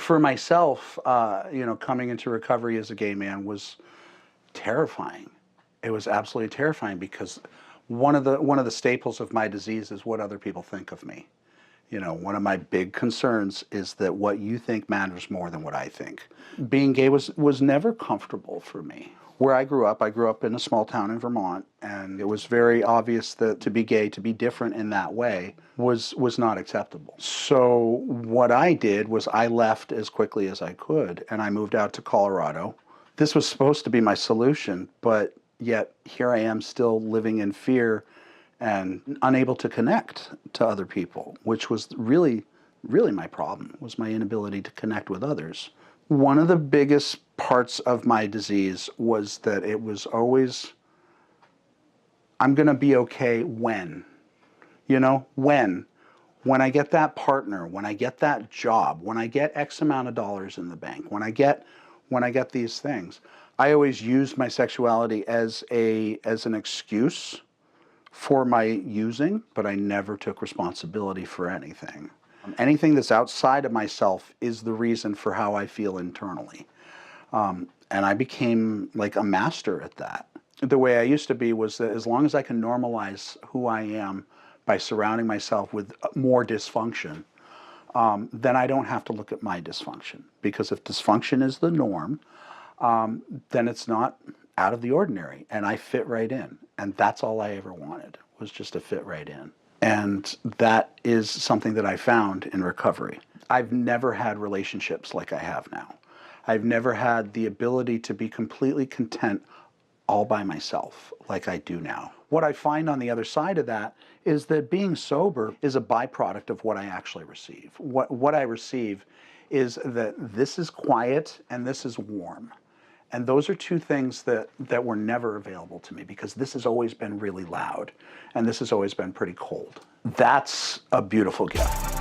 For myself, coming into recovery as a gay man was terrifying. It was absolutely terrifying because one of the staples of my disease is what other people think of me. One of my big concerns is that what you think matters more than what I think. Being gay was never comfortable for me. Where I grew up in a small town in Vermont, and it was very obvious that to be gay, to be different in that way, was not acceptable. So what I did was I left as quickly as I could, and I moved out to Colorado. This was supposed to be my solution, but yet here I am still living in fear and unable to connect to other people, which was really, really my problem, was my inability to connect with others. One of the biggest parts of my disease was that it was always, I'm going to be okay when. When I get that partner, when I get that job, when I get X amount of dollars in the bank, when I get these things. I always used my sexuality as an excuse for my using, but I never took responsibility for anything. Anything that's outside of myself is the reason for how I feel internally. And I became like a master at that. The way I used to be was that as long as I can normalize who I am by surrounding myself with more dysfunction, then I don't have to look at my dysfunction. Because if dysfunction is the norm, then it's not out of the ordinary, and I fit right in. And that's all I ever wanted, was just to fit right in. And that is something that I found in recovery. I've never had relationships like I have now. I've never had the ability to be completely content all by myself like I do now. What I find on the other side of that is that being sober is a byproduct of what I actually receive. What I receive is that this is quiet and this is warm. And those are two things that were never available to me, because this has always been really loud and this has always been pretty cold. That's a beautiful gift.